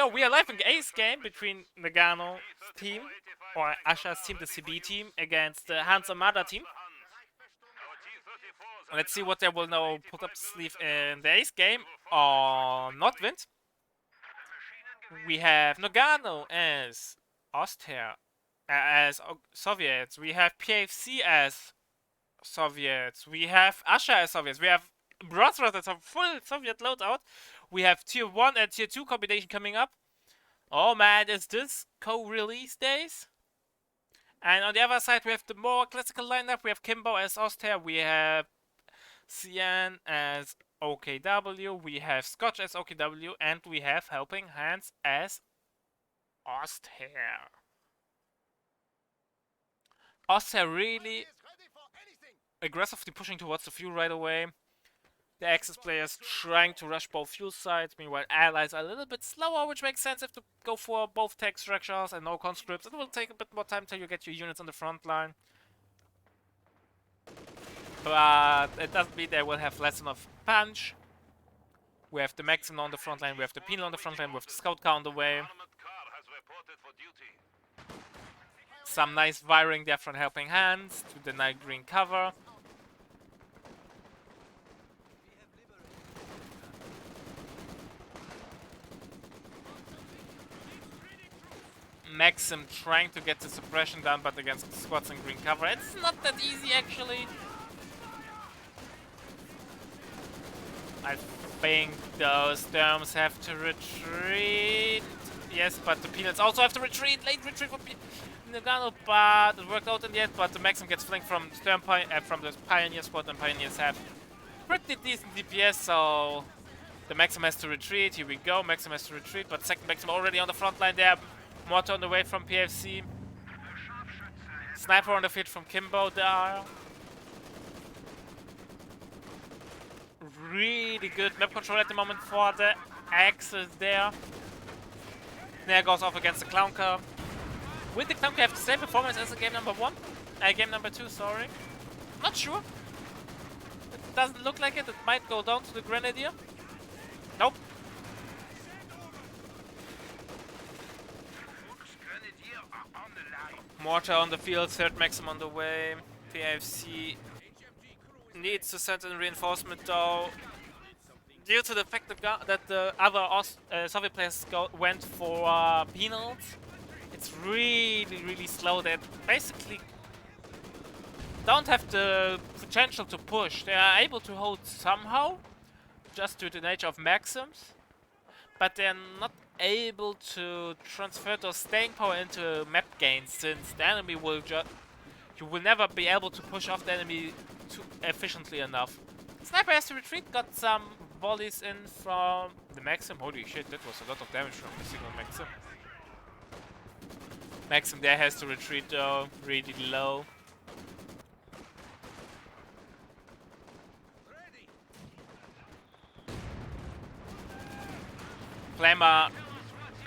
go. We are live in the ace game between Nagano's team, or Asha's team, the CB team, against the HANS ARMADA team. Let's see what they will now put up sleeve in the ace game or not win. We have Nagano as Austria, as Soviets. We have PFC as Soviets. We have Asha as Soviets. We have Brothers as a full Soviet loadout. We have tier 1 and tier 2 combination coming up. Oh man, is this co-release days? And on the other side, we have the more classical lineup. We have Kimbo as Austria. We have Cian as OKW. We have Scotch as OKW. And we have Helping Hands as Austria. Austria really aggressively pushing towards the fuel right away. The Axis players trying to rush both fuel sides, meanwhile allies are a little bit slower, which makes sense if to go for both tech structures and no conscripts. It will take a bit more time till you get your units on the front line. But it doesn't mean they will have less enough punch. We have the Maxim on the front line, we have the Penal on the front line, we have the Scout car on the way. Some nice wiring there from Helping Hands to deny green cover. Maxim trying to get the suppression done, but against squads and green cover, it's not that easy actually. I think those Sturms have to retreat. Yes, but the Peanuts also have to retreat. Late retreat for Nagano, but it worked out in the end. But the Maxim gets flanked from from the Pioneer squad, and Pioneers have pretty decent DPS, so the Maxim has to retreat. Here we go, Maxim has to retreat, but second Maxim already on the front line there. Mortar on the way from PFC. Sniper on the field from Kimbo there. Really good map control at the moment for the Axis there. Snare goes off against the Clown Car. Will the Clown Car have the same performance as the game number 1? Game number 2, sorry. Not sure. It doesn't look like it. It might go down to the Grenadier. Nope. Mortar on the field, third Maxim on the way. PFC needs to send in reinforcement though. Due to the fact that the other Soviet players went for penals, it's really slow. They basically don't have the potential to push. They are able to hold somehow, just due to the nature of Maxims, but they're not able to transfer those staying power into map gains, since the enemy will you will never be able to push off the enemy too efficiently enough. Sniper has to retreat, got some volleys in from the Maxim. Holy shit, that was a lot of damage from the single Maxim. Maxim there has to retreat though, really low. Flamer,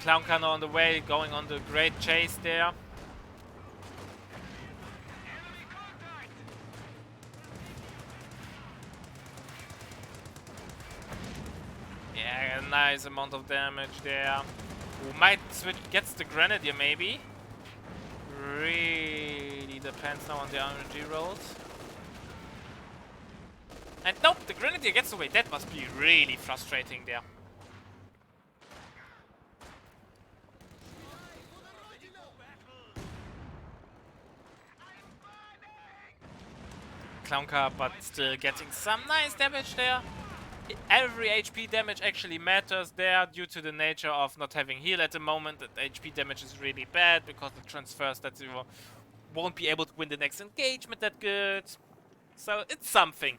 Clown Cannon on the way, going on the great chase there. Yeah, a nice amount of damage there. Who might switch, gets the Grenadier maybe. Really depends now on the RNG rolls. And nope, the Grenadier gets away. That must be really frustrating there. Clown Car, but still getting some nice damage there. Every HP damage actually matters there due to the nature of not having heal at the moment. That HP damage is really bad because it transfers that you won't be able to win the next engagement that good. So it's something.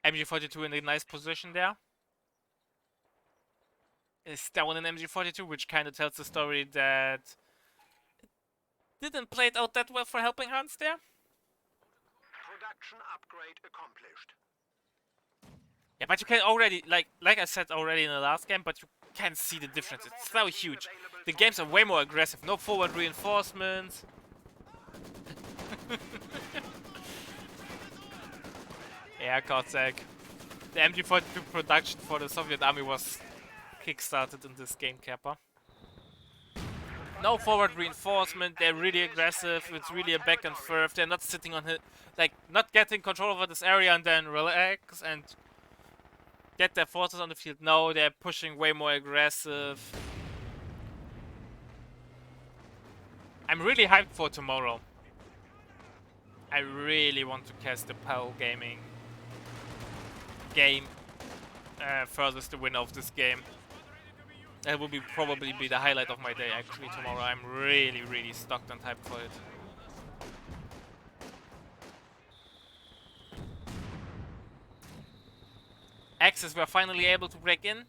MG42 in a nice position there. Is down in MG42, which kind of tells the story that it didn't play it out that well for Helping Hands there. Production upgrade accomplished. Yeah, but you can already, like I said already in the last game, but you can see the difference. It's so huge. The games are way more aggressive. No forward reinforcements. Yeah, Cossack. The MG42 production for the Soviet army was kickstarted in this game, Kappa. No forward reinforcement, they're really aggressive, it's really a back and forth, they're not sitting on it, like, not getting control over this area and then relax and get their forces on the field. No, they're pushing way more aggressive. I'm really hyped for tomorrow. I really want to cast the PAL Gaming game furthest the winner of this game. That will probably be the highlight of my day actually tomorrow. I'm really stoked and hyped for it. Axis were finally able to break in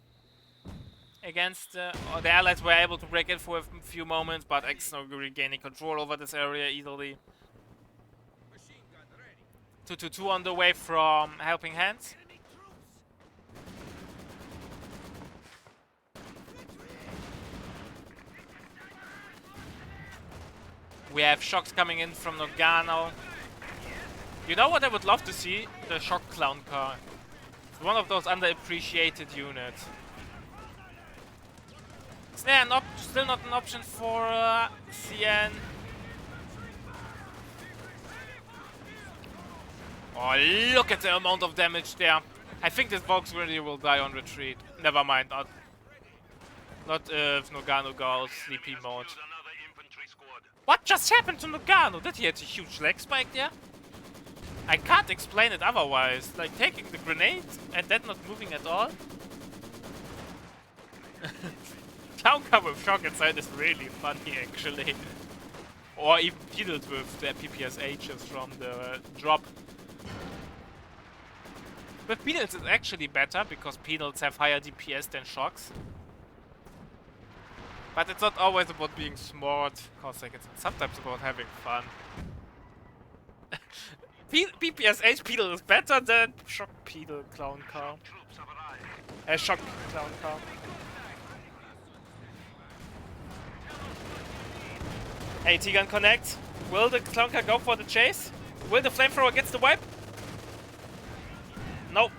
against, or the allies were able to break in for a few moments, but Axis now regaining control over this area easily. 222 on the way from helping hands. We have shocks coming in from Nogano. You know what I would love to see? The shock clown car. It's one of those underappreciated units. Is there still not an option for CN? Oh, look at the amount of damage there. I think this Volkswagen will die on retreat. Never mind, not if Nogano goes sleepy mode. What just happened to Nogano? Did he have a huge leg spike there? I can't explain it otherwise. Like taking the grenade and then not moving at all. Clown car with shock inside is really funny actually. Or even Peanut with their PPSHs from the drop. With Peanuts it's actually better because Peanuts have higher DPS than shocks. But it's not always about being smart, cause like it's sometimes about having fun. PPSH Pedal is better than Shock Pedal Clown Car. Shock Clown Car. Hey, T-Gun connect. Will the Clown Car go for the chase? Will the Flamethrower get the wipe? Nope.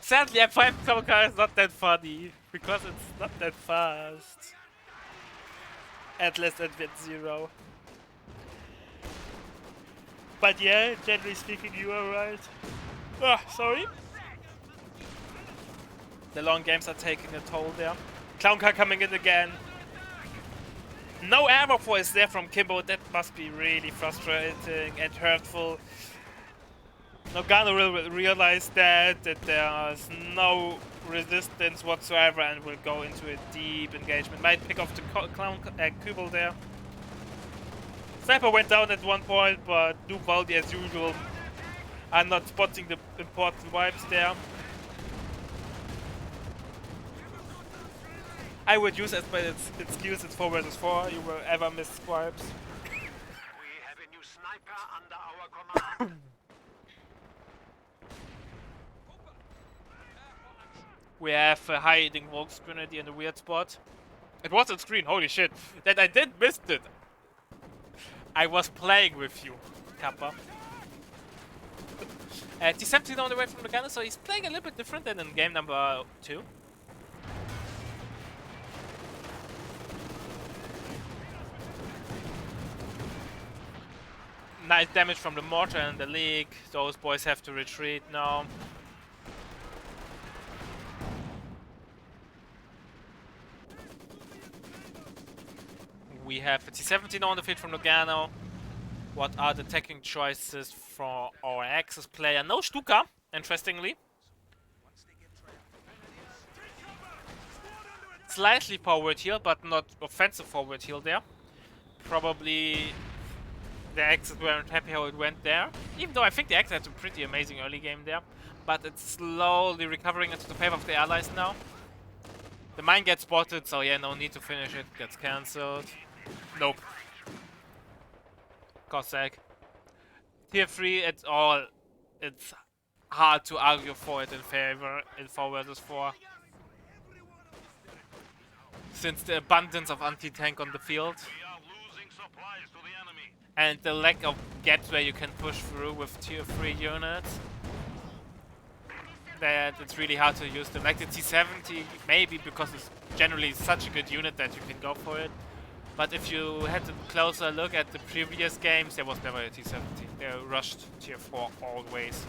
Sadly, M5 Clown Car is not that funny because it's not that fast. At least at Vid 0. But yeah, generally speaking, you are right. Ah, sorry. The long games are taking a toll there. Clown Car coming in again. No armor force there from Kimbo. That must be really frustrating and hurtful. Nogano will realize that there's no resistance whatsoever and will go into a deep engagement. Might pick off the Clown Kubel there. Sniper went down at one point, but Duvaldi as usual are not spotting the important wipes there. I would use as my excuse it's 4 vs 4, you will ever miss wipes. We have a new sniper under our command. We have a hiding Volks Grenadier in a weird spot. It was on screen, holy shit. That I did missed it. I was playing with you, Kappa. T-17 on the way from the gunner, so he's playing a little bit different than in game number 2. Nice damage from the mortar and the leak. Those boys have to retreat now. We have a T-17 on the field from Nogano. What are the attacking choices for our Axis player? No Stuka, interestingly. Slightly forward heal, but not offensive forward heal there. Probably the Axis weren't happy how it went there. Even though I think the Axis had a pretty amazing early game there. But it's slowly recovering into the favor of the allies now. The mine gets spotted, so yeah, no need to finish it. Gets cancelled. Nope. Cossack. Tier 3, it's hard to argue for it in favor in 4 versus 4. Since the abundance of anti-tank on the field. And the lack of gaps where you can push through with tier 3 units. That it's really hard to use them. Like the T-70, maybe because it's generally such a good unit that you can go for it. But if you had a closer look at the previous games, there was never a T-70. They rushed tier 4 always.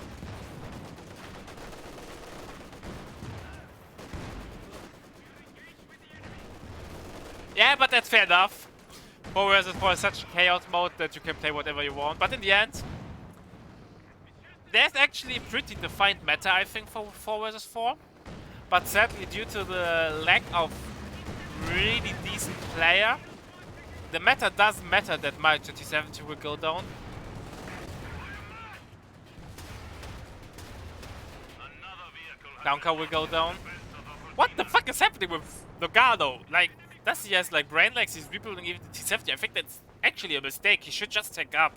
Yeah, but that's fair enough. 4 versus 4 is such a chaos mode that you can play whatever you want. But in the end, there's actually a pretty defined meta, I think, for 4 versus 4. But sadly, due to the lack of really decent player, the meta doesn't matter that much. The T-70 will go down. Downcar will go down. What the fuck is happening with Logano? Like, does he has like brain legs? He's rebuilding even the T-70. I think that's actually a mistake. He should just take up.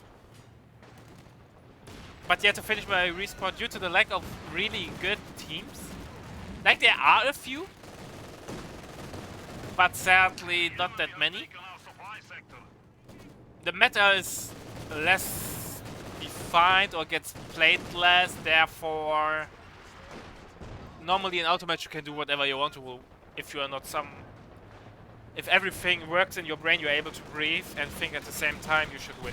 But yeah, to finish my respawn, due to the lack of really good teams, like there are a few, but sadly not that many. The meta is less defined or gets played less, therefore normally in auto match you can do whatever you want to if you are not some... If everything works in your brain, you're able to breathe and think at the same time, you should win.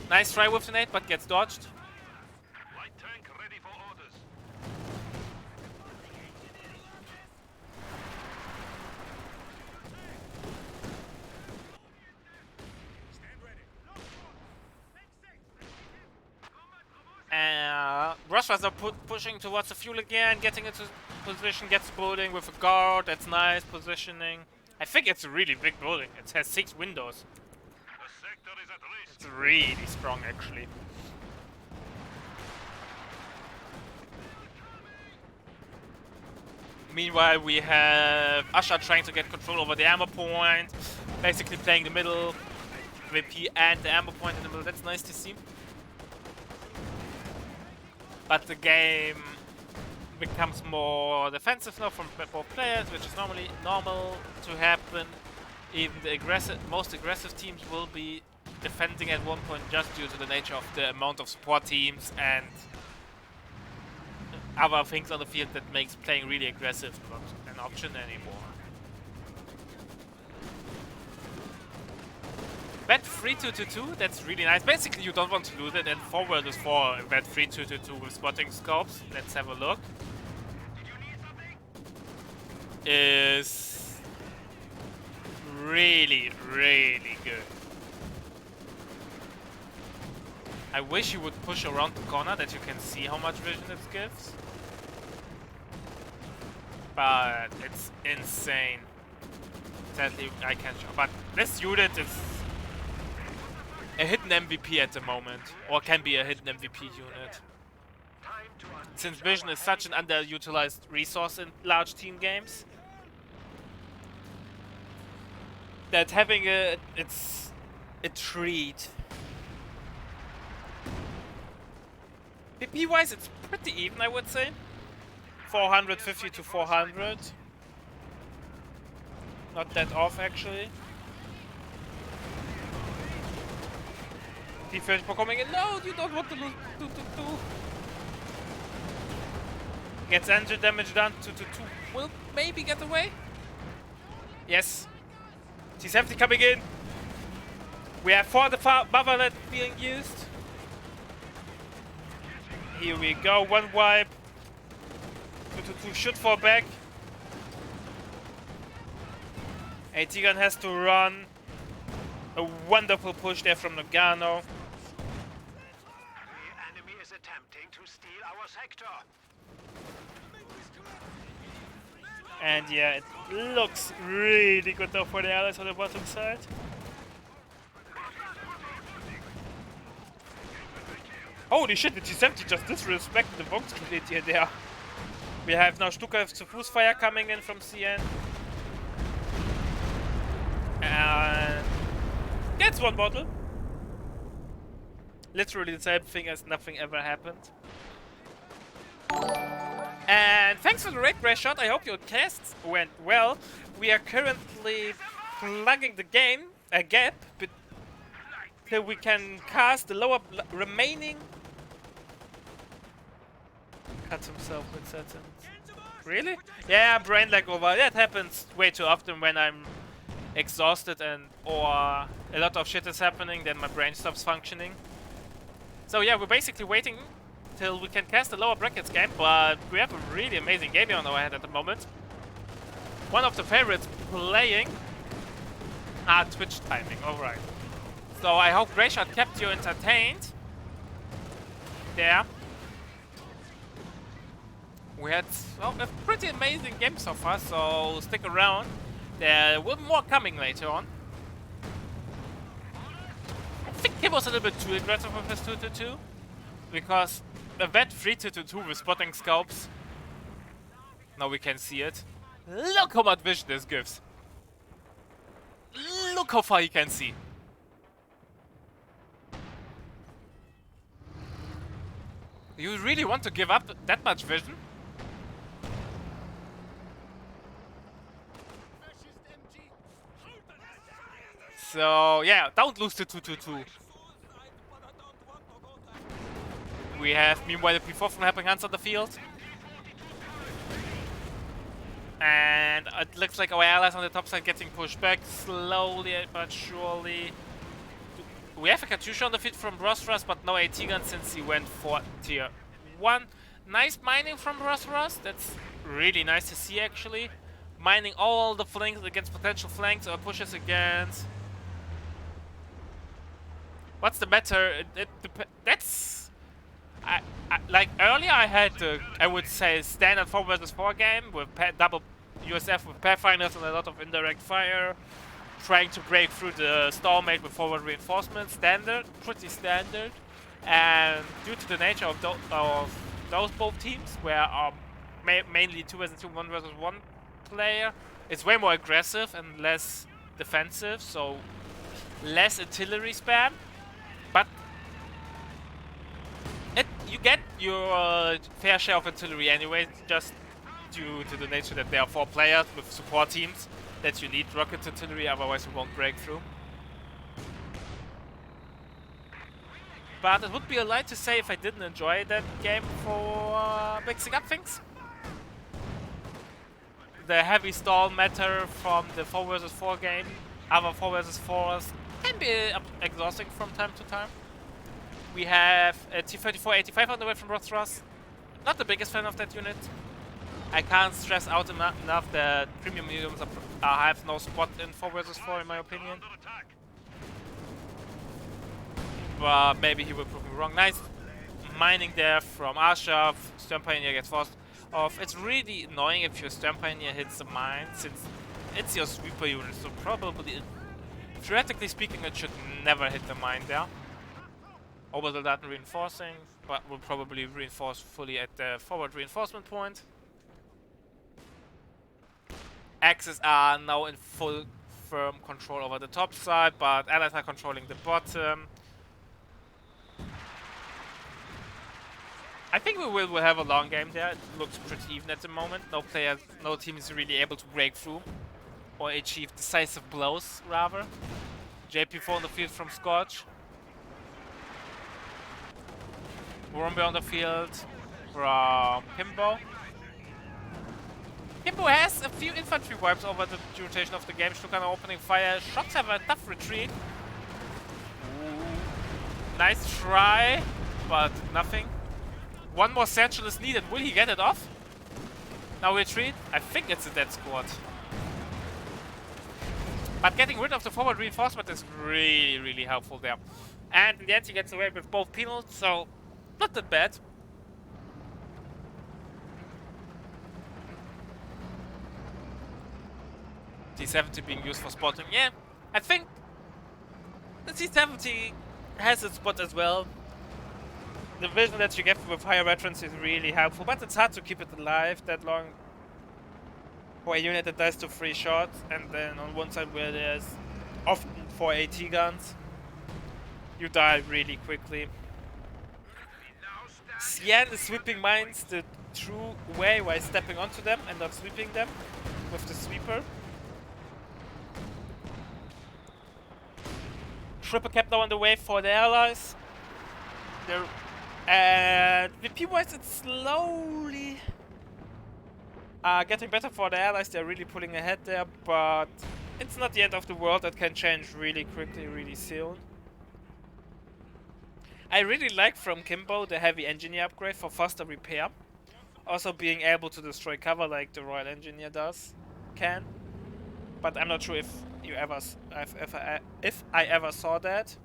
Nice try with the nade, but gets dodged. Light tank ready for orders. Rushers are pushing towards the fuel again, getting into position, gets building with a guard. That's nice positioning. I think it's a really big building. It has 6 windows. The sector is at risk. It's really strong, actually. Meanwhile, we have Asha trying to get control over the armor point, basically playing the middle, VP and the armor point in the middle. That's nice to see. But the game becomes more defensive now from both players, which is normally normal to happen. Even the most aggressive teams will be defending at one point just due to the nature of the amount of support teams and other things on the field that makes playing really aggressive not an option anymore. Bet 3-2-2-2, that's really nice. Basically, you don't want to lose it, and 4 versus 4 bet 3-2-2-2 with spotting scopes. Let's have a look. Is really, really good. I wish you would push around the corner that you can see how much vision it gives. But it's insane. Sadly, I can't show. But this unit is a hidden MVP at the moment, or can be a hidden MVP unit. Since vision is such an underutilized resource in large team games, that having it's a treat. PP wise, it's pretty even, I would say. 450 to 400. Not that off, actually. Defense coming in. No, you don't want to lose 2-2-2. Gets engine damage done. 2-2-2 will maybe get away. Yes. T-70 coming in. We have 4 the Bavalet being used. Here we go. 1 wipe. 2-2-2 should fall back. AT-Gun has to run. A wonderful push there from Nagano. The enemy is attempting to steal our sector. And yeah, it looks really good though for the allies on the bottom side. Holy shit, the T-70 just disrespected the box here there. We have now Stuka to Fußfire coming in from CN. And gets 1 bottle. literally the same thing as nothing ever happened. And thanks for the raid crash shot. I hope your casts went well. We are currently plugging the game a gap till we can cast the lower remaining. Cut himself with certain. Really? Yeah, brain lag over. That happens way too often when I'm exhausted or a lot of shit is happening, then my brain stops functioning. So yeah, we're basically waiting till we can cast the lower brackets game, but we have a really amazing game on our hand at the moment. One of the favorites playing. Twitch timing, alright. So I hope Greyshot kept you entertained. There. We had a pretty amazing game so far, so stick around. There will be more coming later on. I think he was a little bit too aggressive with his 2-2-2. Because a vet 3-2-2 with spotting scopes. Now we can see it. Look how much vision this gives. Look how far he can see. You really want to give up that much vision? So yeah, don't lose the 2-2-2. We have meanwhile the P4 from helping HANS on the field. And it looks like our allies on the top side getting pushed back slowly but surely. We have a Katyusha on the field from Rosras, but no AT gun since he went for tier 1. Nice mining from Rosras. That's really nice to see actually. Mining all the flanks against potential flanks or pushes against. What's the matter? That's... like earlier I had I would say standard 4 vs 4 game with double USF with pathfinders and a lot of indirect fire, trying to break through the stalemate with forward reinforcement. Standard, pretty standard, and due to the nature of those both teams, where mainly 2 vs 2, 1 vs 1 player, it's way more aggressive and less defensive, so less artillery spam, but you get your fair share of artillery anyway, just due to the nature that there are 4 players with support teams that you need rocket artillery, otherwise you won't break through. But it would be a lie to say if I didn't enjoy that game for mixing up things. The heavy stall matter from the 4 vs 4 game, other 4 vs 4s can be exhausting from time to time. We have a T-34-85 on the way from Rosras. Not the biggest fan of that unit. I can't stress out enough that premium mediums have no spot in 4 vs 4 in my opinion. But maybe he will prove me wrong. Nice mining there from Asha. Stern Pioneer gets forced off. It's really annoying if your Stern Pioneer hits the mine, since it's your sweeper unit, so probably, theoretically speaking, it should never hit the mine there. Orbital data reinforcing, but will probably reinforce fully at the forward reinforcement point. Axes are now in full firm control over the top side, but allies are controlling the bottom. I think we will have a long game there. It looks pretty even at the moment. No team is really able to break through or achieve decisive blows, rather. JP4 on the field from Scorch. Warumbe on the field from Himbo. Himbo has a few infantry wipes over the duration of the game. Stukan opening fire. Shots have a tough retreat. Ooh. Nice try, but nothing. One more satchel is needed. Will he get it off? Now retreat. I think it's a dead squad. But getting rid of the forward reinforcement is really, really helpful there. And in the end he gets away with both penals, so not that bad. T70 being used for spotting. Yeah, I think the T70 has its spot as well. The vision that you get with higher veterans is really helpful, but it's hard to keep it alive that long for a unit that dies to 3 shots, and then on one side where there's often 4 AT guns, you die really quickly. Cyan is sweeping mines the true way by stepping onto them and not sweeping them with the sweeper. Triple cap now on the way for the allies. And VP-wise, it's slowly getting better for the allies. They're really pulling ahead there, but it's not the end of the world. That can change really quickly, really soon. I really like from Kimbo the heavy engineer upgrade for faster repair. Also being able to destroy cover like the Royal Engineer can. But I'm not sure if I ever saw that.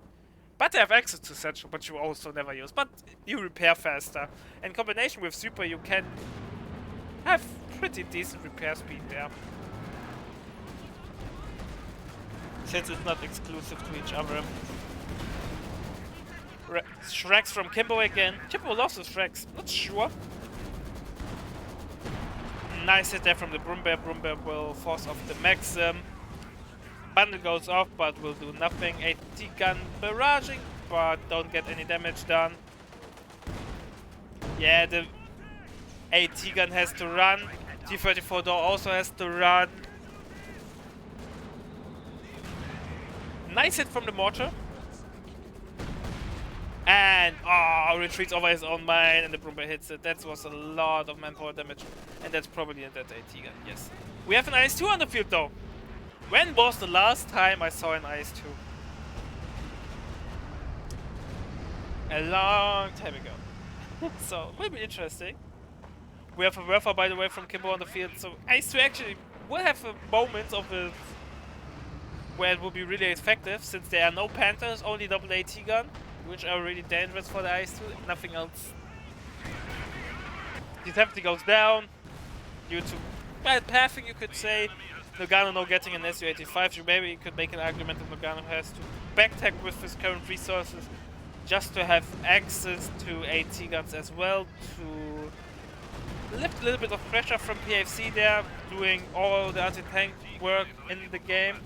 But they have access to Satchel, but you also never use. But you repair faster. In combination with Super, you can have pretty decent repair speed there. Since it's not exclusive to each other. Shreks from Kimbo again. Kimbo lost his Shreks, not sure. Nice hit there from the Broombear. Broombear will force off the Maxim. Bundle goes off, but will do nothing. AT gun barraging, but don't get any damage done. Yeah, the AT gun has to run. T-34 door also has to run. Nice hit from the mortar. And retreats over his own mine, and the Broombear hits it. That was a lot of manpower damage, and that's probably that AT gun. Yes, we have an IS-2 on the field though. When was the last time I saw an IS-2? A long time ago. So will be interesting. We have a Werfer, by the way, from Kimbo on the field. So IS-2 actually will have a moment of it where it will be really effective, since there are no Panthers, only double AT gun, which are really dangerous for the IS-2, nothing else. T-70 goes down due to bad pathing, you could say. Nogano now getting an Su-85, you maybe could make an argument that Nogano has to backtech with his current resources just to have access to AT guns as well, to lift a little bit of pressure from PFC there, doing all the anti-tank work in the game.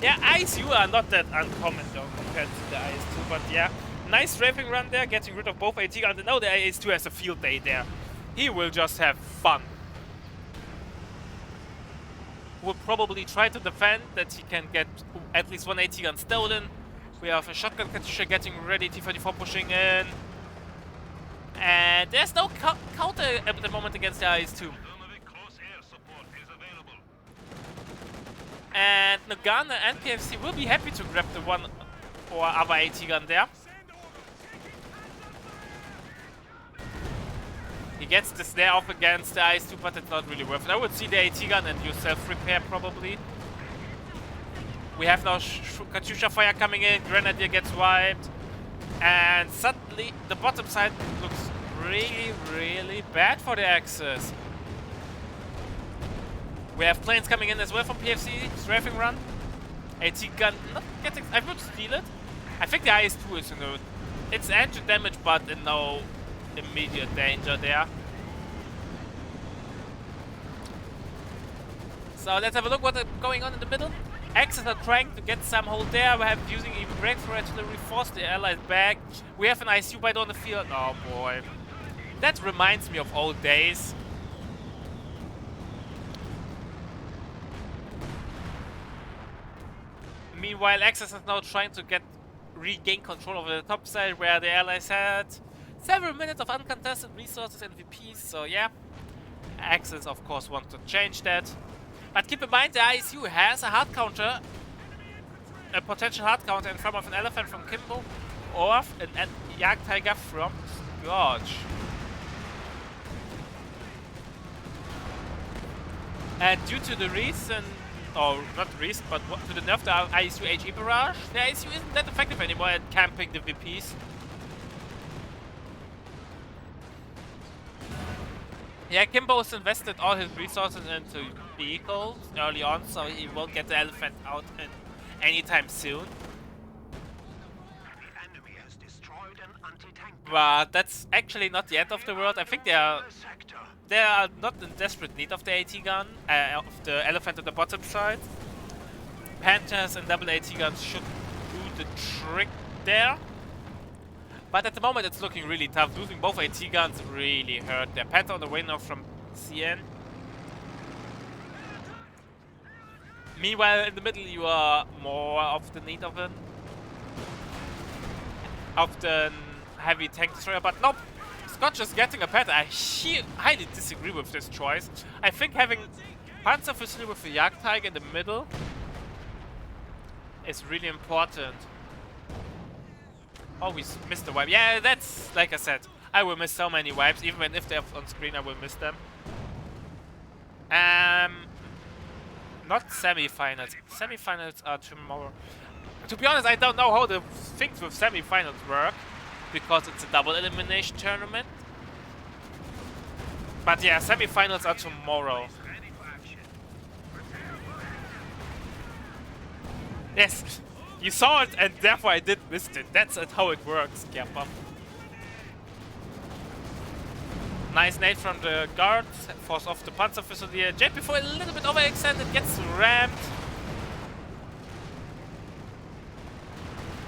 Yeah, ISU are not that uncommon though compared to the IS-2, but yeah, nice strafing run there, getting rid of both AT guns, and now the IS-2 has a field day there. He will just have fun. Will probably try to defend that he can get at least one AT gun stolen. We have a shotgun Katyusha getting ready, T-34 pushing in. And there's no counter at the moment against the IS-2. And Nagano and PFC will be happy to grab the one or other AT gun there. He gets the snare off against the IS-2, but it's not really worth it. I would see the AT gun and use self-repair probably. We have now Katyusha fire coming in, Grenadier gets wiped. And suddenly the bottom side looks really, really bad for the Axis. We have planes coming in as well from PFC, strafing run. AT gun not getting, I would steal it. I think the IS-2 is in the, it's engine damage but in no immediate danger there. So let's have a look what's going on in the middle. Axis are trying to get some hold there. We have using even breakthrough artillery, force the allies back. We have an ISU by on the field. Oh boy. That reminds me of old days. Meanwhile, Axis is now trying to regain control over the top side where the allies had several minutes of uncontested resources and VPs, so yeah. Axis of course want to change that. But keep in mind the ISU has a hard counter, a potential hard counter in form of an elephant from Kimbo or an Jagdtiger from Scourge. And due to the recent, or not recent, but to the nerf the ISU HE barrage, the ISU isn't that effective anymore at camping the VPs. Yeah, Kimbo's invested all his resources into vehicles early on, so he won't get the elephant out anytime soon. The enemy has destroyed an anti-tank. But that's actually not the end of the world. I think they are not in desperate need of the AT gun, of the elephant on the bottom side. Panthers and double AT guns should do the trick there. But at the moment it's looking really tough. Losing both AT guns really hurt. Their Panther on the way now from CN. Meanwhile, in the middle you are more of the need of the heavy tank destroyer, but nope. Scotch is getting a Panther. I highly disagree with this choice. I think having Panzer Fusilier with the Jagdtiger in the middle is really important. Oh, we missed the wipe. Yeah, that's like I said. I will miss so many wipes, even if they're on screen. I will miss them. Not semi-finals. Semi-finals are tomorrow. To be honest, I don't know how the things with semi-finals work, because it's a double elimination tournament. But yeah, semi-finals are tomorrow. Yes, you saw it and therefore I did miss it. That's how it works, Gerpa. Nice nade from the guard, force off the Panzer Fusilier. JP4 a little bit overextended, gets rammed.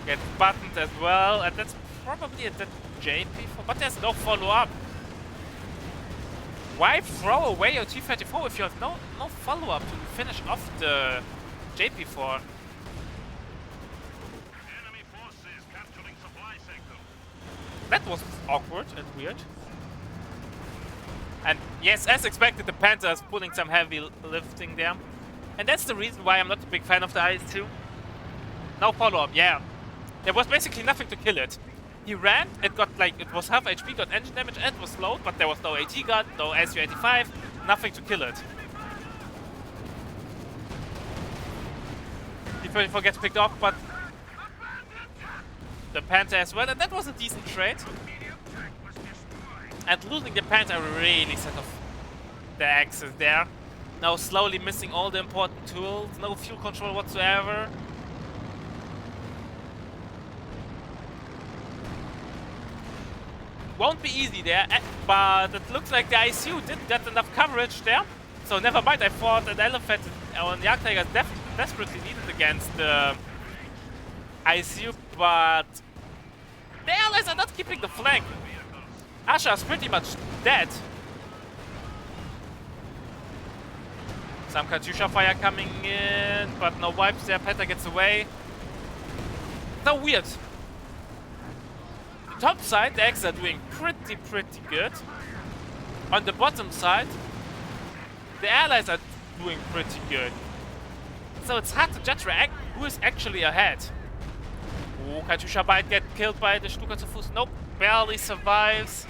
Gets buttoned as well, and that's probably a dead JP4, but there's no follow-up. Why throw away your T-34 if you have no follow-up to finish off the JP4? Enemy forces capturing supply sector. That was awkward and weird. And yes, as expected, the Panther is pulling some heavy lifting there. And that's the reason why I'm not a big fan of the IS-2. No follow-up, yeah. There was basically nothing to kill it. He ran, it got like, it was half HP, got engine damage, and was slowed, but there was no AT gun, no SU-85, nothing to kill it. T-34 gets picked off, but the Panther as well, and that was a decent trade. And losing the Panther really set off the axis there. Now slowly missing all the important tools, no fuel control whatsoever. Won't be easy there, but it looks like the ICU didn't get enough coverage there. So never mind, I thought an elephant on the Jagdtiger is desperately needed against the ICU, but the allies are not keeping the flank. Asha is pretty much dead. Some Katyusha fire coming in, but no wipes there. Penta gets away. So weird. Top side, the X are doing pretty good. On the bottom side, the allies are doing pretty good. So it's hard to judge who is actually ahead. Oh, Katyusha might get killed by the Stuka zu Fuß. Nope, barely survives.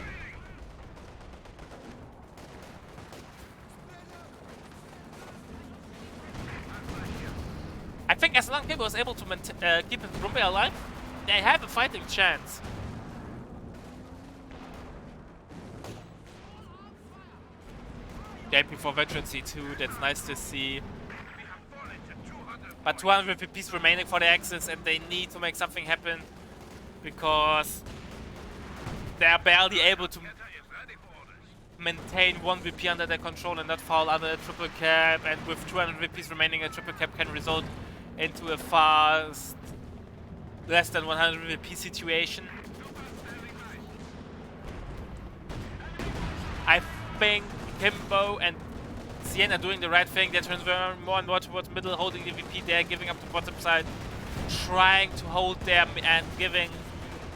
I think as long as Kibo was able to keep his Rumble alive, they have a fighting chance. JP for veteran C2, that's nice to see. But 200 VPs remaining for the Axis, and they need to make something happen because they are barely able to maintain 1 VP under their control and not fall under a triple cap, and with 200 VPs remaining, a triple cap can result into a fast less than 100 VP situation. I think Kimbo and Sienna doing the right thing. They're transferring more and more towards middle, holding the VP there, giving up the bottom side, trying to hold them and giving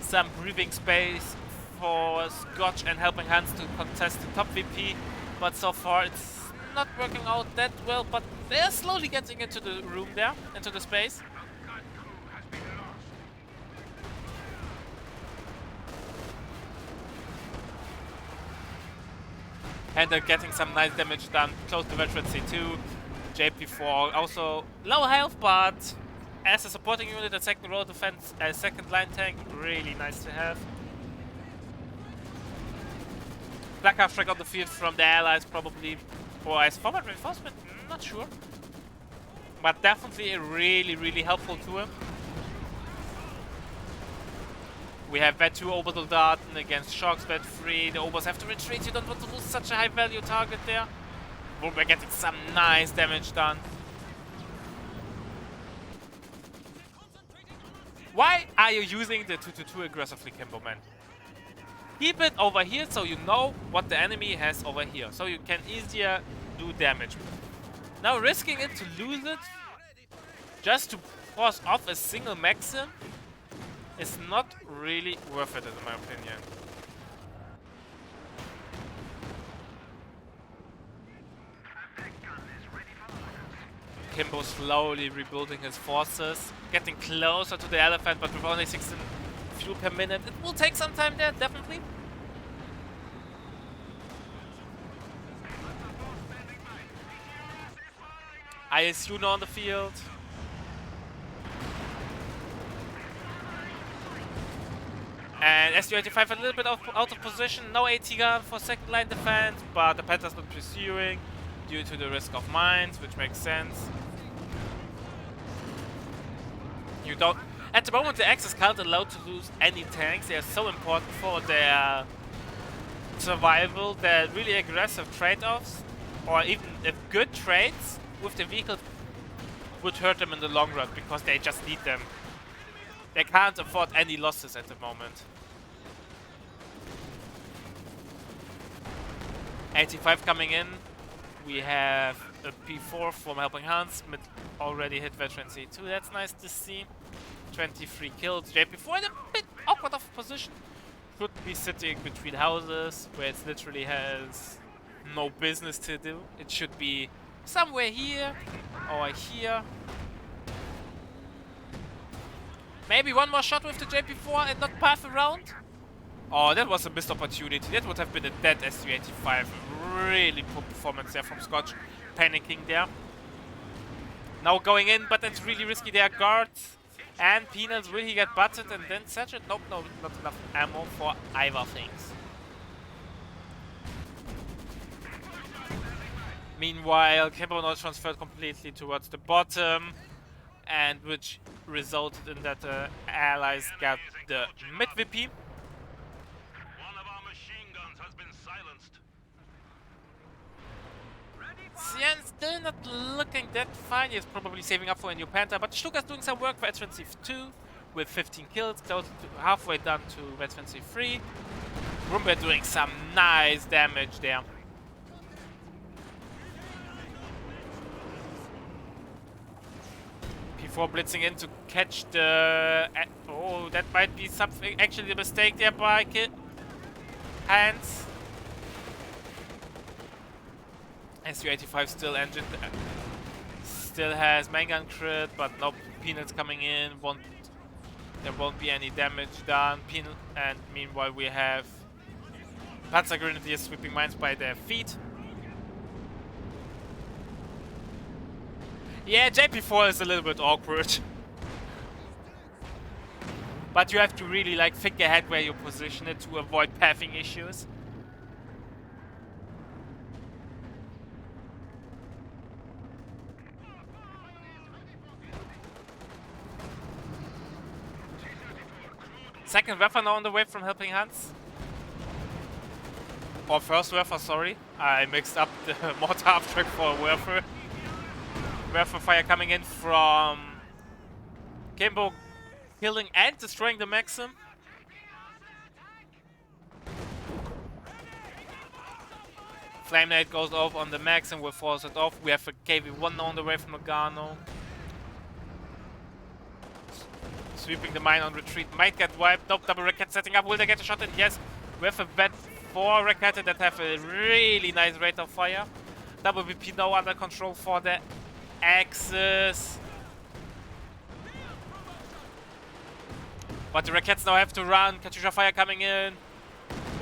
some breathing space for Scotch and helping HANS to contest the top VP. But so far it's not working out that well, but they're slowly getting into the room there, into the space. And they're getting some nice damage done close to veteran C2. JP4 also low health, but as a supporting unit at second row defense, second line tank, really nice to have. Black half track on the field from the allies, probably, or as forward reinforcement, not sure. But definitely a really helpful to him. We have Vet 2 Orbital Darten against Sharks, Vet 3. The Obers have to retreat. You don't want to lose such a high value target there. We're getting some nice damage done. Why are you using the 2-2 aggressively, Kimbo, man? Keep it over here so you know what the enemy has over here, so you can easier do damage. Now risking it to lose it just to force off a single Maxim is not really worth it in my opinion. Kimbo slowly rebuilding his forces, getting closer to the elephant, but with only 16 fuel per minute. It will take some time there, definitely. ISU on the field. And SU-85 a little bit out of position. No AT gun for second line defense, but the Panther's not pursuing due to the risk of mines, which makes sense. You don't... At the moment, the Axis can't allow to lose any tanks. They are so important for their survival. They're really aggressive trade-offs, or even if good trades with the vehicles would hurt them in the long run because they just need them. They can't afford any losses at the moment. 85 coming in. We have a P4 from helping HANS. Mid already hit veteran C2. That's nice to see. 23 kills. JP4 in a bit awkward of position. Could be sitting between houses where it literally has no business to do. It should be somewhere here or here. Maybe one more shot with the JP4 and not path around. Oh, that was a missed opportunity. That would have been a dead SU-85. Really poor performance there from Scotch. Panicking there. Now going in, but that's really risky. There are guards and Peanuts. Will he get butted and then set it? Nope, no, not enough ammo for either things. Meanwhile, Kimbo now transferred completely towards the bottom, and which resulted in that the allies got the mid VP. One of our machine guns has been silenced. Cian still not looking that fine. He's probably saving up for a new Panther, but Stuka's doing some work for Veteran C2 with 15 kills, close to halfway done to Veteran C3. Rumba doing some nice damage there. P4 blitzing in to catch the... oh, that might be something... actually a mistake there by HANS. SU-85 still engine... still has main gun crit, but no Peanuts coming in. There won't be any damage done. And meanwhile we have Panzer Grenadiers sweeping mines by their feet. Yeah, JP4 is a little bit awkward. But you have to really like think ahead where you position it to avoid pathing issues. Second Werfer now on the way from helping HANS. Or first Werfer, sorry. I mixed up the mortar abstract for a Werfer. Werfer fire coming in from Kimbo, killing and destroying the Maxim. Flame Nade goes off on the Maxim, we'll force it off. We have a KV-1 now on the way from Nagano. Sweeping the mine on retreat, might get wiped. Nope, double Racket setting up. Will they get a shot in? Yes. We have a Vet 4 Racket that have a really nice rate of fire. Double VP now under control for the Axis. But the Rackets now have to run. Katyusha fire coming in.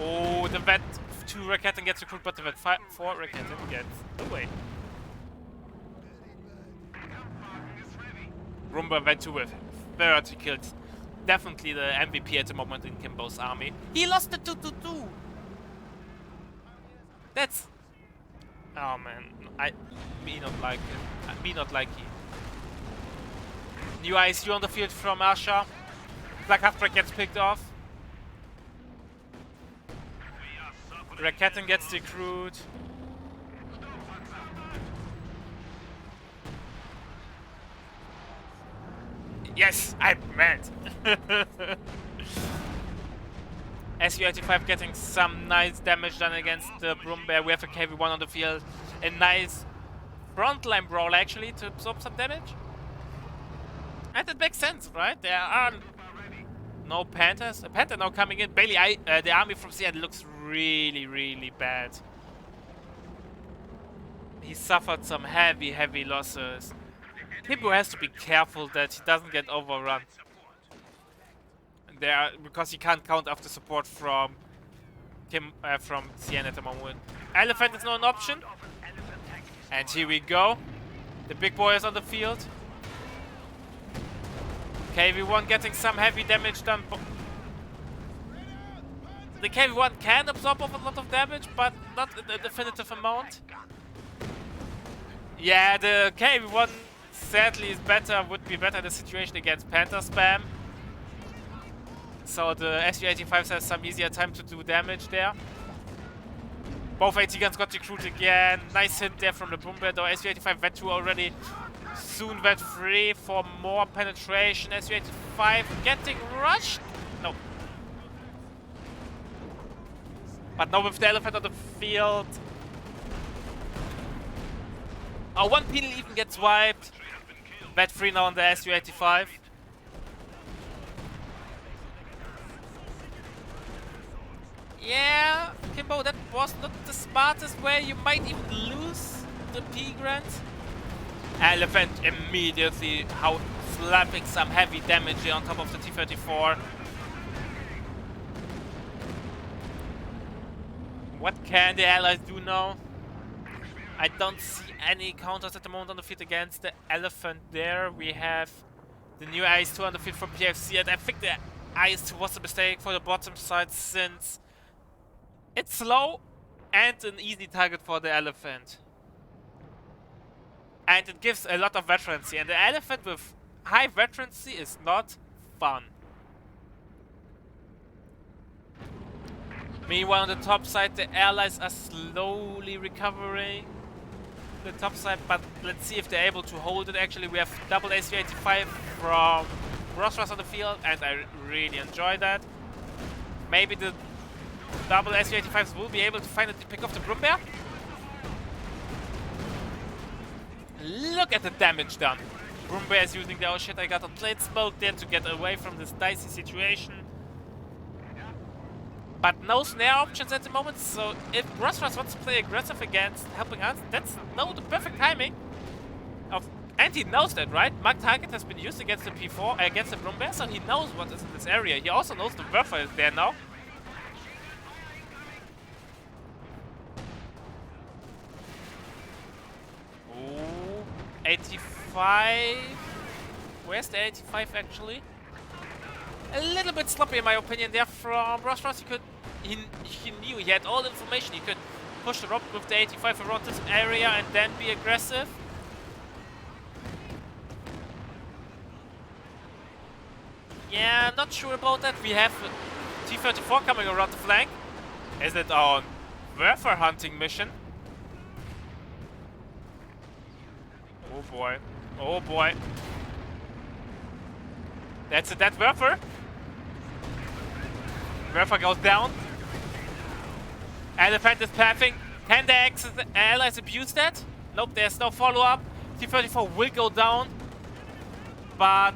Oh, the Vet 2 Racket gets recruited, but the Vet 4 Racket gets away. Rumba Vet 2 with 30 kills. Definitely the MVP at the moment in Kimbo's army. He lost the 2-2-2. That's... oh man, me not like it. Me not like it. New ISU on the field from Asha. Black Half-Track gets picked off. Rakaten gets recruited. Yes, I'm mad. SU-85 getting some nice damage done against the Broom Bear. We have a KV-1 on the field. A nice frontline brawl actually to absorb some damage. And it makes sense, right? There are no Panthers. A Panther now coming in. Bailey, the army from Seattle looks really, really bad. He suffered some heavy, heavy losses. Hippo has to be careful that he doesn't get overrun. Because he can't count after support from from CN at the moment. Elephant is not an option. And here we go. The big boy is on the field. KV-1 getting some heavy damage done. The KV-1 can absorb a lot of damage, but not a definitive amount. Yeah, the KV-1 sadly is better, would be better in the situation against Panther spam. So the SU-85s have some easier time to do damage there. Both AT guns got recruited again. Nice hit there from the Boom Bear, though. SU-85 vet 2 already. Soon vet 3 for more penetration. SU-85 getting rushed. No. But now with the Elephant on the field. Oh, one penal even gets wiped. Vet 3 now on the SU-85. Yeah, Kimbo, that was not the smartest way. You might even lose the P Grant. Elephant immediately slapping some heavy damage here on top of the T-34. What can the Allies do now? I don't see any counters at the moment on the field against the Elephant there. We have the new IS-2 on the field from PFC, and I think the IS-2 was a mistake for the bottom side since it's slow and an easy target for the Elephant. And it gives a lot of veterancy, and the Elephant with high veterancy is not fun. Meanwhile on the top side, the Allies are slowly recovering the top side, but let's see if they're able to hold it. Actually, we have double SU-85 from Ross on the field, and I really enjoy that. Maybe the double SU-85s will be able to finally pick off the Broom Bear. Look at the damage done. Broom Bear is using the oh shit, I got a plate smoke there to get away from this dicey situation. But no snare options at the moment, so if Ross wants to play aggressive against helping HANS, that's the perfect timing. And he knows that, right? Mark target has been used against the P4, against the Broom Bear, so he knows what is in this area. He also knows the Werfer is there now. Ooh, 85. Where's the 85 actually? A little bit sloppy in my opinion there from Ross. He knew, he had all the information. He could push the rope with the 85 around this area and then be aggressive. Yeah, not sure about that. We have T-34 coming around the flank. Is it on Werfer hunting mission? Oh boy. Oh boy. That's a dead Werfer. Werfer goes down. Elephant is pathing. Can the Allies abuse that? Nope, there's no follow-up. T-34 will go down. But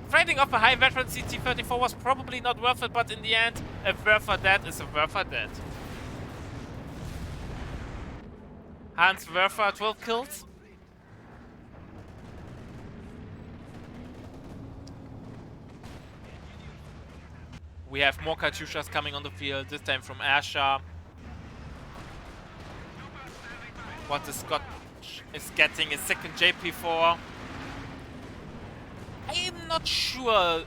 fighting off a high veterancy T-34 was probably not worth it, but in the end, a Werfer dead is a Werfer dead. HANS Werfer, 12 kills. We have more Katyushas coming on the field, this time from Asha. What the Scott is getting a second JP4. I'm not sure. I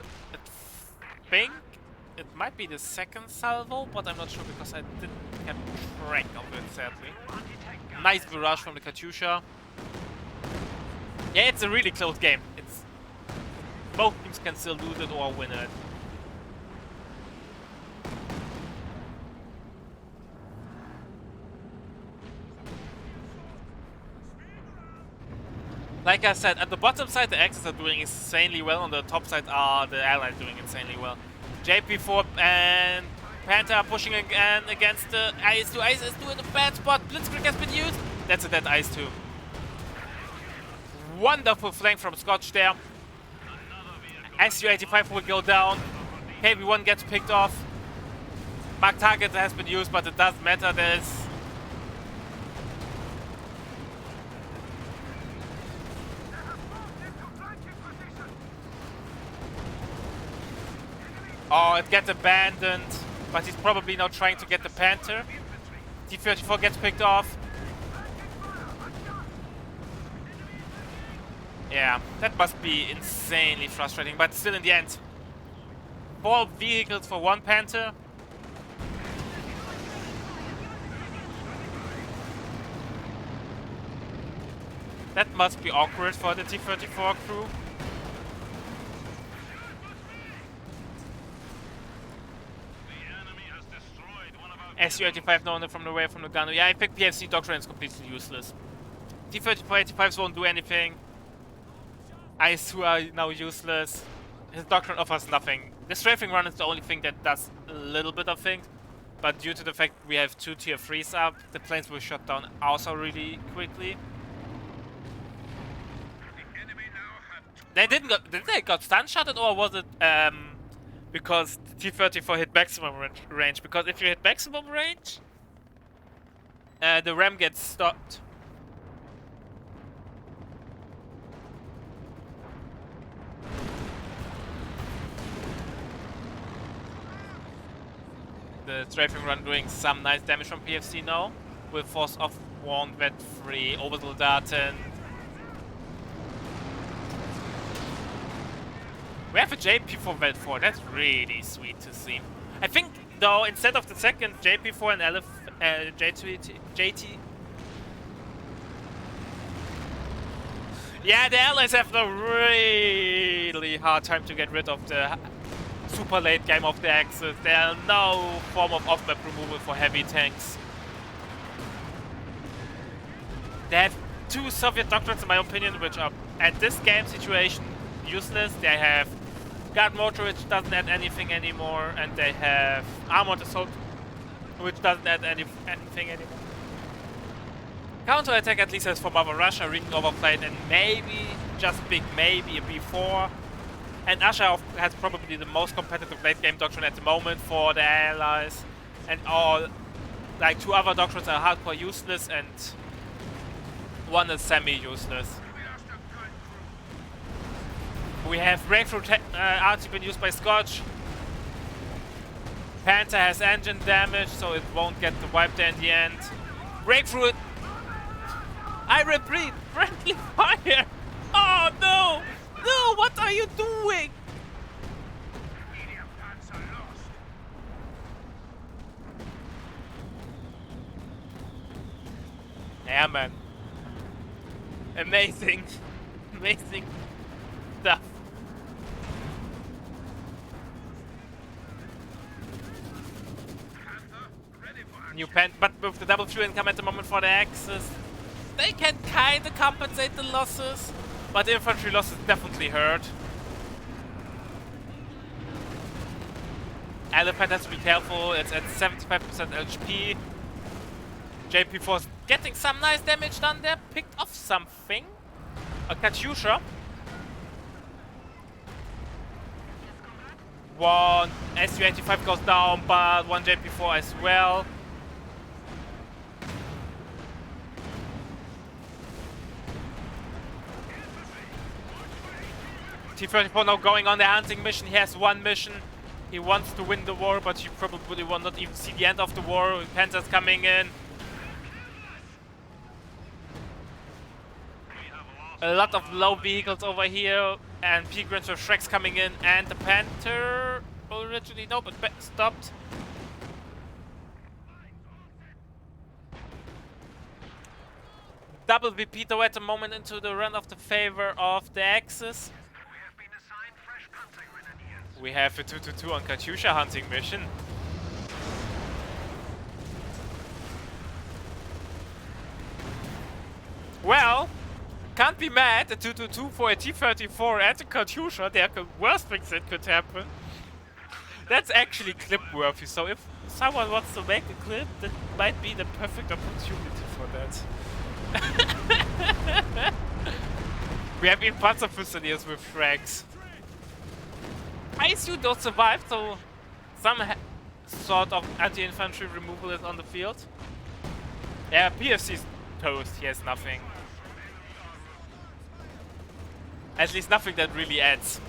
think it might be the second salvo, but I'm not sure because I didn't have track of it, sadly. Nice barrage from the Katyusha. Yeah, it's a really close game. Both teams can still lose it or win it. Like I said, at the bottom side the Axis are doing insanely well, on the top side are the Allies doing insanely well. JP4 and Panther are pushing again against the IS-2. IS-2 in a bad spot. Blitzkrieg has been used. That's a dead IS-2. Wonderful flank from Scotch there. SU-85 will go down. KV-1 gets picked off. Mark target has been used, but it doesn't matter. There's... Oh, it gets abandoned, but he's probably now trying to get the Panther. T-34 gets picked off. Yeah, that must be insanely frustrating, but still in the end. 4 vehicles for 1 Panther. That must be awkward for the T-34 crew. SU-85 known from the way from the gun. Yeah, I think PFC Doctrine is completely useless. T-34-85s won't do anything. IS-2 are now useless. His Doctrine offers nothing. The strafing run is the only thing that does a little bit of things. But due to the fact we have 2 tier 3s up, the planes will shut down also really quickly. They didn't got, did they got stun shotted, or was it because the T-34 hit maximum range? Because if you hit maximum range, the ram gets stopped. The strafing run doing some nice damage from PFC now. Will force off one vet 3 orbital Daten. We have a JP4 vet 4, that's really sweet to see. I think though, instead of the second JP4 and JT. Yeah, the Allies have a really hard time to get rid of the super late game of the Axis. There's no form of off-map removal for heavy tanks. They have 2 Soviet doctrines in my opinion, which are at this game situation useless. They have Guard Motor, which doesn't add anything anymore, and they have Armored Assault, which doesn't add anything anymore. Counter-attack at least has for Mother Russia, Reading Overplayed, and maybe, just big maybe, a B4. And Usher has probably the most competitive late game doctrine at the moment for the Allies. And all, like 2 other doctrines are hardcore useless and 1 is semi-useless. We have Breakthrough RT been used by Scotch. Panther has engine damage, so it won't get the wipe there in the end. Breakthrough! I repeat, friendly fire! Oh no! No, what are you doing? Yeah, man. Amazing. Amazing stuff. New pen, but with the double fuel income at the moment for the Axis, they can kinda compensate the losses, but the infantry losses definitely hurt. Elephant has to be careful, it's at 75% HP. JP4 is getting some nice damage done there, picked off something. A Katyusha. 1 SU-85 goes down, but 1 JP4 as well. T-34 now going on the hunting mission. He has 1 mission. He wants to win the war, but he probably will not even see the end of the war. Panthers coming in. A lot of low vehicles over here, and Pilgrims with Shreks coming in, and the Panther originally no, but stopped. Double VP though at the moment into the run of the favor of the Axis. We have a 2-2-2 on Katyusha hunting mission. Well, Can't be mad at 222 for a T-34 and a Katyusha. They're the worst things that could happen. That's actually clip-worthy, so if someone wants to make a clip, that might be the perfect opportunity for that. We have even Panzer Fusiliers with frags. ISU don't survive, so some sort of anti-infantry removal is on the field. Yeah, PFC's toast, he has nothing. At least nothing that really adds.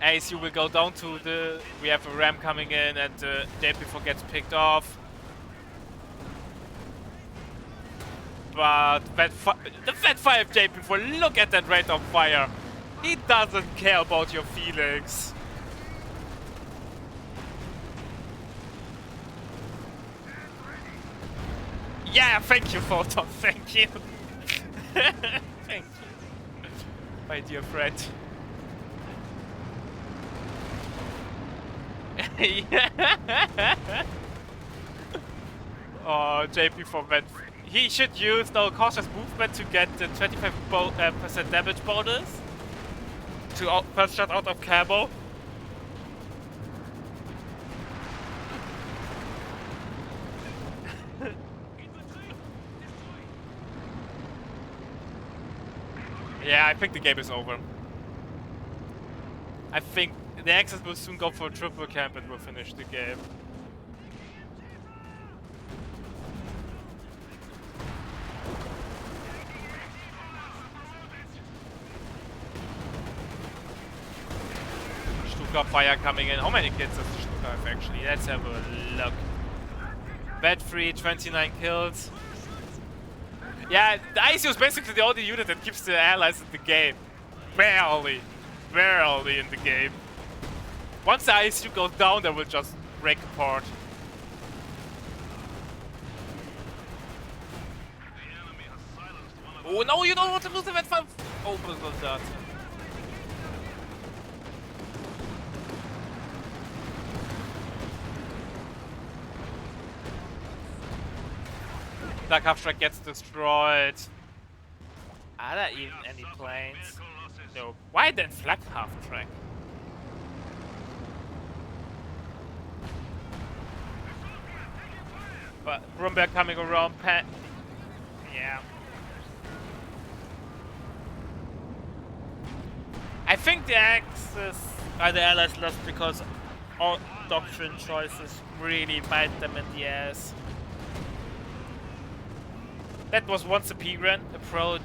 ASU will go down to the... We have a ram coming in and JP4 gets picked off. But the Fat 5 JP4, look at that rate of fire. He doesn't care about your feelings. Yeah, thank you, Photon, thank you. Thank you, my dear friend. Oh, JP4 went. He should use the cautious movement to get the 25% damage bonus to first shot out of camo. Yeah, I think the game is over. I think the Axis will soon go for a triple camp and will finish the game. Stuka fire coming in. How many kills does the Stuka have actually? Let's have a look. Bad free, 29 kills. Yeah, the ICU is basically the only unit that keeps the allies in the game. Barely in the game. Once the ICU goes down, they will just break apart. Oh no, you don't want to lose the Vet 5! Oh, but that. That half track gets destroyed. Are there even any planes? No. Why then flak half track? But Brumberg coming around, yeah. I think the Axis are the Allies lost because all doctrine choices really bite them in the ass. That was once a P-Ren, a proud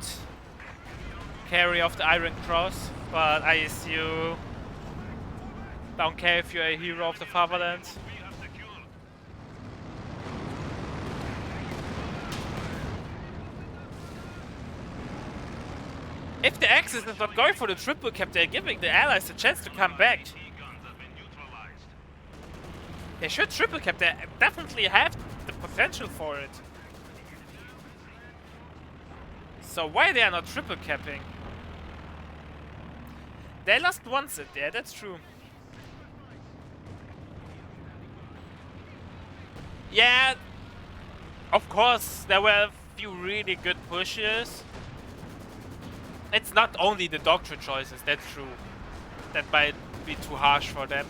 carry of the Iron Cross, but ISU don't care if you're a hero of the fatherland. If the Axis is not going for the triple cap, they're giving the Allies a chance to come back. They should triple cap, they definitely have the potential for it. So why they are not triple capping? They lost once it, yeah, that's true. Yeah, of course, there were a few really good pushes. It's not only the doctrine choices, that's true. That might be too harsh for them.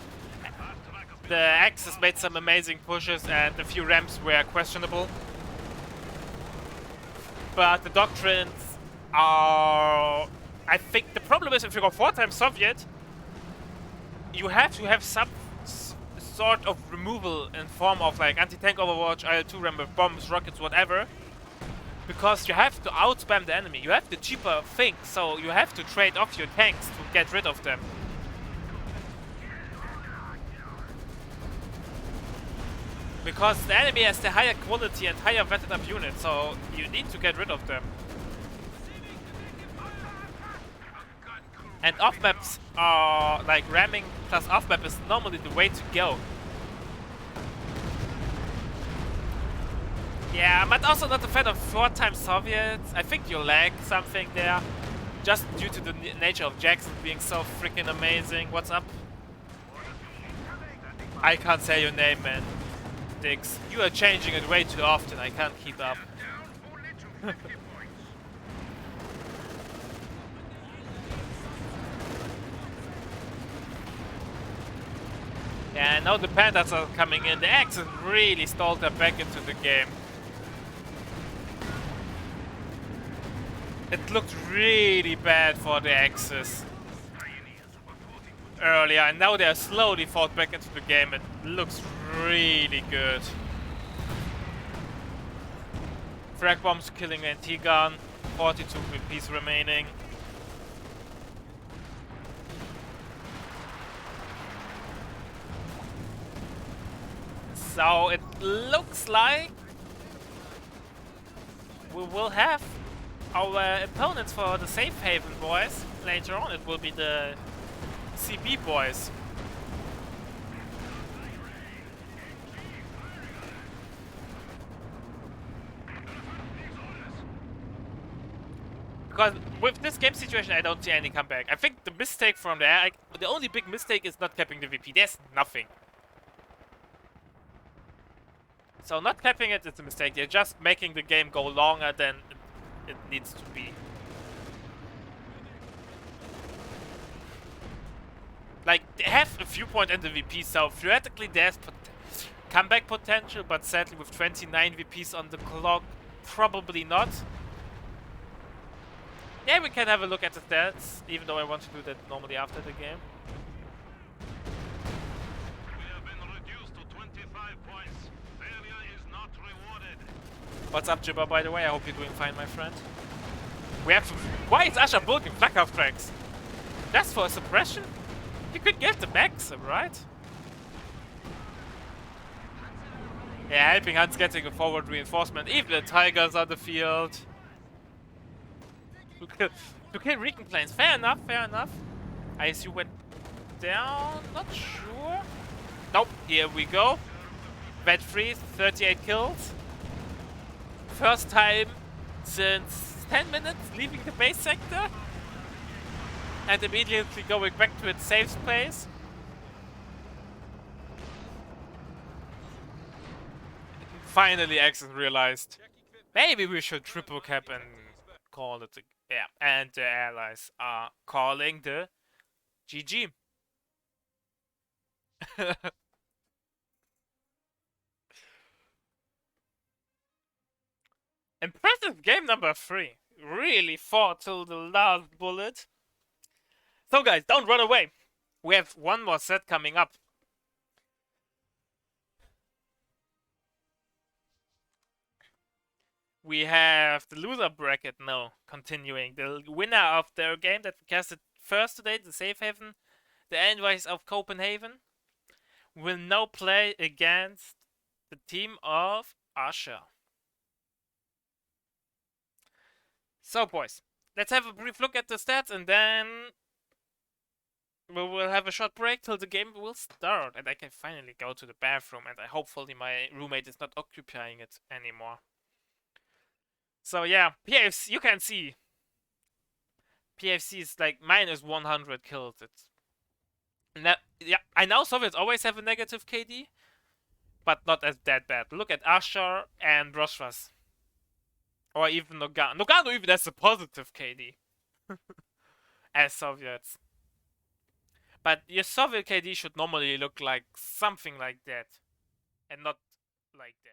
The Axis made some amazing pushes and a few ramps were questionable. But the doctrines are... I think the problem is if you go 4 times Soviet, you have to have some sort of removal in form of like anti-tank overwatch, IL-2 ram with bombs, rockets, whatever. Because you have to outspam the enemy. You have the cheaper thing, so you have to trade off your tanks to get rid of them. Because the enemy has the higher quality and higher vetted up units, so you need to get rid of them. And off maps are like ramming plus off map is normally the way to go. Yeah, but also not a fan of 4 times Soviets. I think you lag something there. Just due to the nature of Jackson being so freaking amazing. What's up? I can't say your name, man. Dix. You are changing it way too often. I can't keep up. Yeah, now the Panthers are coming in. The Axis really stalled them back into the game. It looked really bad for the Axis earlier, and now they're slowly fought back into the game. It looks really good. Frag bombs killing Antigon, 42 VPs remaining. So it looks like we will have our opponents for the safe haven boys. Later on it will be the CB boys. Because with this game situation I don't see any comeback. I think the mistake from there, the only big mistake is not capping the VP. There's nothing. So not capping it is a mistake. They're just making the game go longer than it needs to be. Like, they have a viewpoint in the VP, so theoretically there's comeback potential, but sadly with 29 VPs on the clock, probably not. Yeah, we can have a look at the stats, even though I want to do that normally after the game. We have been reduced to 25 points. Failure is not rewarded. What's up, Jibber, by the way? I hope you're doing fine, my friend. We have to... Why is Asher bulking flak off tracks? Just for a suppression? You could get the max, right? Yeah, helping Hans getting a forward reinforcement. Even the Tigers on the field. To kill Recon planes. Fair enough, fair enough. ISU went down. Not sure. Nope, here we go. Vet freeze, 38 kills. First time since 10 minutes leaving the base sector. And immediately going back to its safe place. Finally, Axis realized maybe we should triple cap and call it. Yeah, and the allies are calling the GG. Impressive game number 3. Really fought till the last bullet. So guys, don't run away. We have one more set coming up. We have the loser bracket now continuing. The winner of their game that we casted first today, the Safe Haven, the Envoys of Copenhagen, will now play against the team of Asher. So boys, let's have a brief look at the stats and then we will have a short break till the game will start and I can finally go to the bathroom and hopefully my roommate is not occupying it anymore. So yeah, PFC, you can see PFC is like minus 100 kills. It's yeah, I know Soviets always have a negative KD, but not as that bad. Look at Asher and Brosvas. Or even Nogano. Nogano even has a positive KD. As Soviets. But your Soviet KD should normally look like something like that. And not like that.